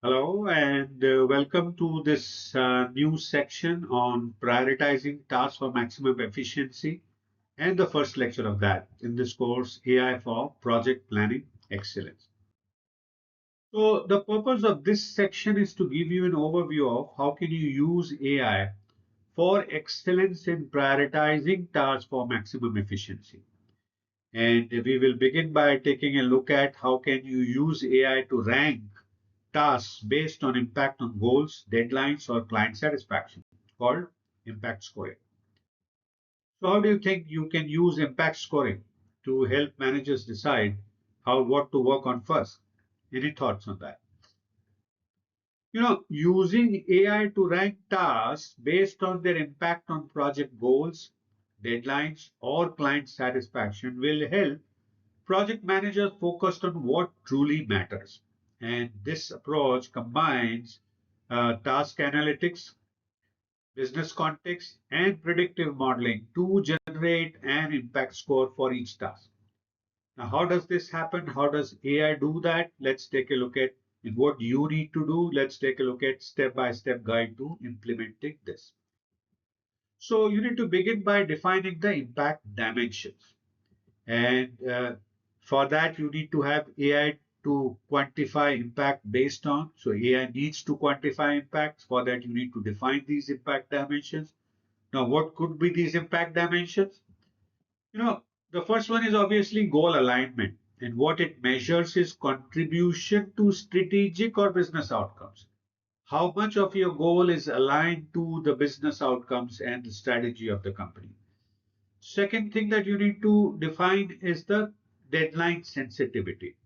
Hello and welcome to this new section on prioritizing tasks for maximum efficiency and the first lecture of that in this course, AI for Project Planning Excellence. So the purpose of this section is to give you an overview of how can you use AI for excellence in prioritizing tasks for maximum efficiency. And we will begin by taking a look at how can you use AI to rank tasks based on impact on goals, deadlines, or client satisfaction, called impact scoring. So, how do you think you can use impact scoring to help managers decide what to work on first? Any thoughts on that? Using AI to rank tasks based on their impact on project goals, deadlines, or client satisfaction will help project managers focus on what truly matters. And this approach combines task analytics, business context, and predictive modeling to generate an impact score for each task. Now, how does this happen? How does AI do that? Let's take a look at what you need to do. Let's take a look at step-by-step guide to implementing this. So you need to begin by defining the impact dimensions. And for that, you need to have AI to quantify impact based on. So AI needs to quantify impacts. For that, you need to define these impact dimensions. Now, what could be these impact dimensions? You know, the first one is obviously goal alignment. And what it measures is contribution to strategic or business outcomes. How much of your goal is aligned to the business outcomes and the strategy of the company? Second thing that you need to define is the deadline sensitivity.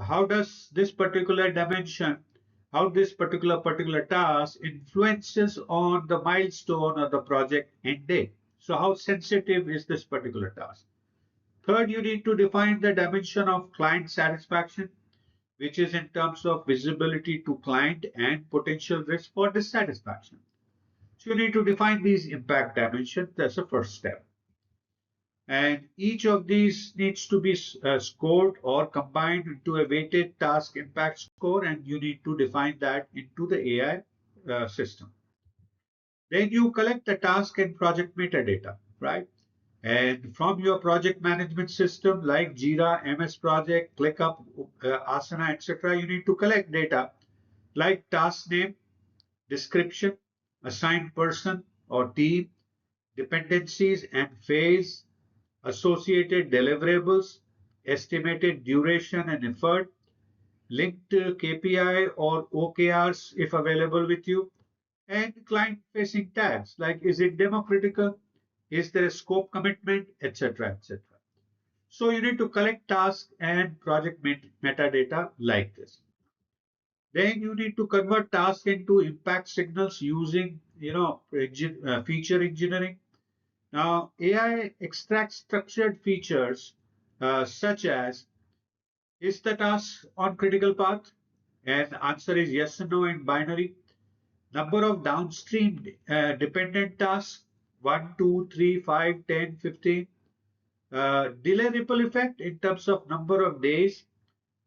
How does this particular dimension, how this particular task influences on the milestone or the project end date? So how sensitive is this particular task? Third, you need to define the dimension of client satisfaction, which is in terms of visibility to client and potential risk for dissatisfaction. So you need to define these impact dimensions. That's the first step. And each of these needs to be scored or combined into a weighted task impact score, and you need to define that into the AI system. Then you collect the task and project metadata, right? And from your project management system like Jira, MS Project, ClickUp, Asana, etc., you need to collect data like task name, description, assigned person or team, dependencies and phase, associated deliverables, estimated duration and effort, linked KPI or OKRs if available with you, and client facing tags like is it demo critical, is there a scope commitment, etc. etc. So you need to collect task and project metadata like this. Then you need to convert task into impact signals using feature engineering. Now, AI extracts structured features such as is the task on critical path? And answer is yes and no in binary. Number of downstream dependent tasks 1, 2, 3, 5, 10, 15. Delay ripple effect in terms of number of days,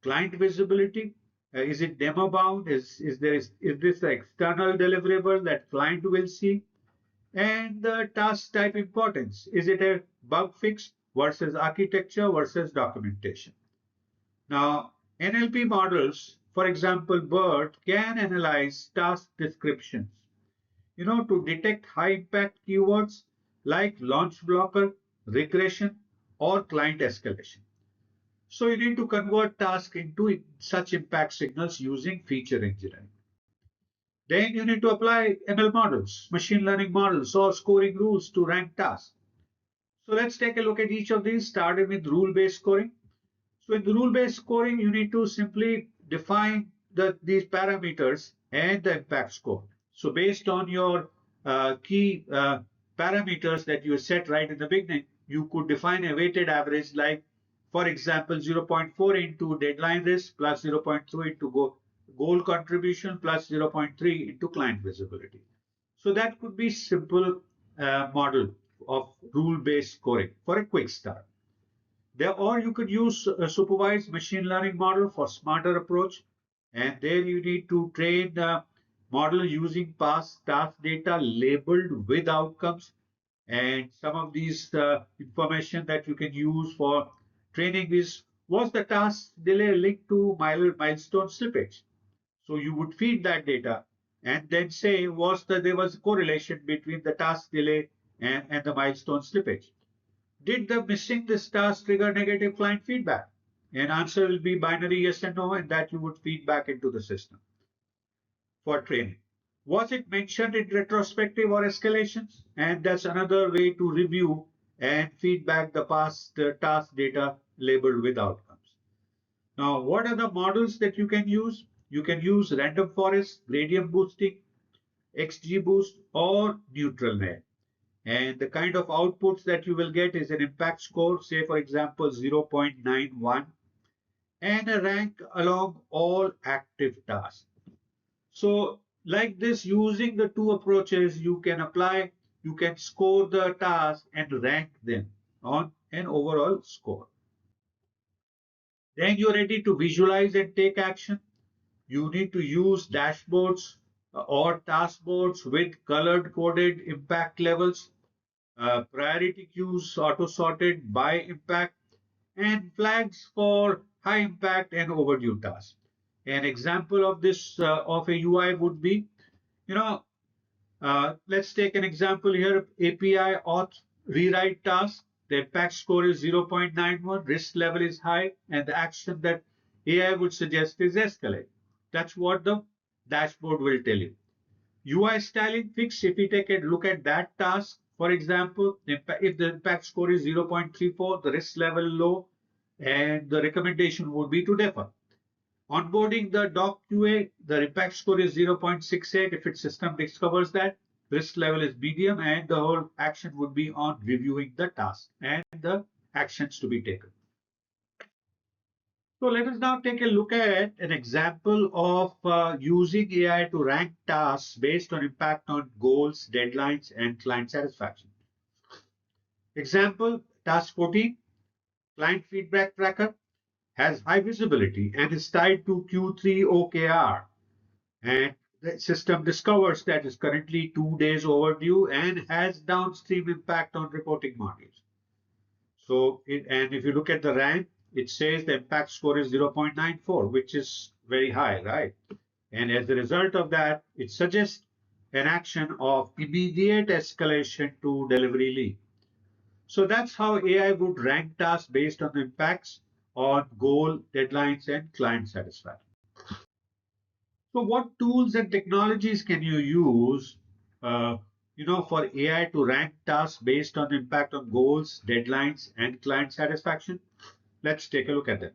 client visibility. Is it demo bound? Is this the external deliverable that client will see? And the task type importance. Is it a bug fix versus architecture versus documentation? Now, NLP models, for example, BERT, can analyze task descriptions, to detect high impact keywords like launch blocker, regression, or client escalation. So you need to convert tasks into such impact signals using feature engineering. Then you need to apply ML models, machine learning models, or scoring rules to rank tasks. So let's take a look at each of these, starting with rule-based scoring. So in the rule-based scoring, you need to simply define these parameters and the impact score. So based on your key parameters that you set right in the beginning, you could define a weighted average like, for example, 0.4 into deadline risk plus 0.3 into goal contribution plus 0.3 into client visibility. So that could be simple model of rule-based scoring for a quick start. There, or you could use a supervised machine learning model for smarter approach. And there you need to train the model using past task data labeled with outcomes. And some of these information that you can use for training is, was the task delay linked to milestone slippage? So you would feed that data and then say, there was a correlation between the task delay and the milestone slippage. Did the missing this task trigger negative client feedback? And answer will be binary yes and no, and that you would feed back into the system for training. Was it mentioned in retrospective or escalations? And that's another way to review and feedback the past task data labeled with outcomes. Now, what are the models that you can use? You can use random forest, gradient boosting, XGBoost, or neutral net. And the kind of outputs that you will get is an impact score, say for example 0.91, and a rank along all active tasks. So like this, using the two approaches, you can score the task and rank them on an overall score. Then you're ready to visualize and take action. You need to use dashboards or task boards with colored coded impact levels, priority queues auto sorted by impact, and flags for high impact and overdue tasks. An example of this of a UI would be, you know, let's take an example here: API auth rewrite task. The impact score is 0.91, risk level is high, and the action that AI would suggest is escalate. That's what the dashboard will tell you. UI styling fix, if we take a look at that task, for example, if the impact score is 0.34, the risk level low, and the recommendation would be to defer. Onboarding the doc QA, the impact score is 0.68. If its system discovers that, risk level is medium, and the whole action would be on reviewing the task and the actions to be taken. So let us now take a look at an example of using AI to rank tasks based on impact on goals, deadlines, and client satisfaction. Example, task 14, client feedback tracker, has high visibility and is tied to Q3 OKR. And the system discovers that is currently 2 days overdue and has downstream impact on reporting modules. And if you look at the rank, it says the impact score is 0.94, which is very high, right? And as a result of that, it suggests an action of immediate escalation to delivery lead. So that's how AI would rank tasks based on the impacts on goal, deadlines, and client satisfaction. So, what tools and technologies can you use, uh, for AI to rank tasks based on impact on goals, deadlines, and client satisfaction? Let's take a look at them.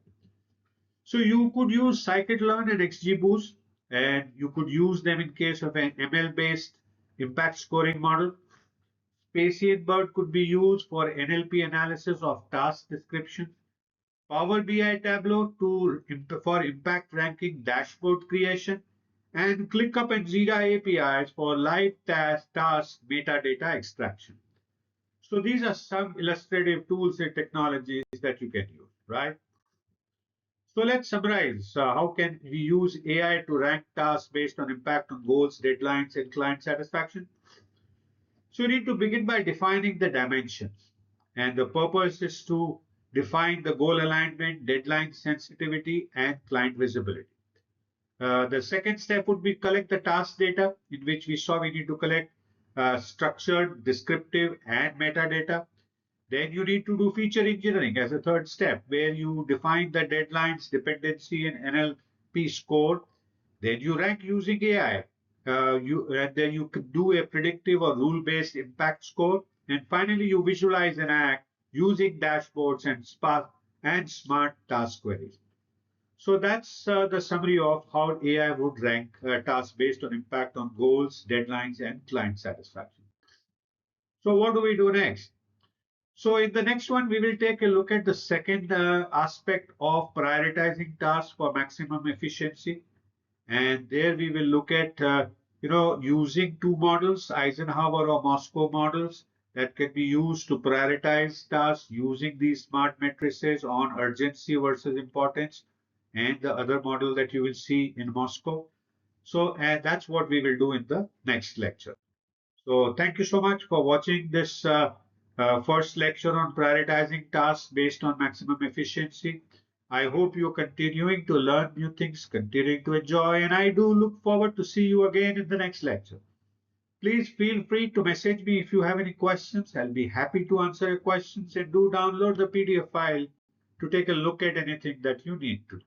So, you could use scikit-learn and XGBoost, and you could use them in case of an ML-based impact scoring model. Bird could be used for NLP analysis of task description. Power BI Tableau for impact ranking dashboard creation, and ClickUp and Jira APIs for live task metadata extraction. So these are some illustrative tools and technologies that you can use, right? So let's summarize. How can we use AI to rank tasks based on impact on goals, deadlines, and client satisfaction? So you need to begin by defining the dimensions. And the purpose is to define the goal alignment, deadline sensitivity, and client visibility. The second step would be collect the task data, in which we saw we need to collect structured, descriptive, and metadata. Then you need to do feature engineering as a third step, where you define the deadlines, dependency, and NLP score. Then you rank using AI. And then you could do a predictive or rule-based impact score. And finally, you visualize and act using dashboards and smart task queries. So that's the summary of how AI would rank tasks based on impact on goals, deadlines, and client satisfaction. So what do we do next? So in the next one, we will take a look at the second aspect of prioritizing tasks for maximum efficiency. And there we will look at, using two models, Eisenhower or Moscow models that can be used to prioritize tasks using these smart matrices on urgency versus importance. and the other model that you will see in Moscow. So that's what we will do in the next lecture. So thank you so much for watching this first lecture on prioritizing tasks based on maximum efficiency. I hope you're continuing to learn new things, continuing to enjoy, and I do look forward to see you again in the next lecture. Please feel free to message me if you have any questions. I'll be happy to answer your questions, and do download the PDF file to take a look at anything that you need to.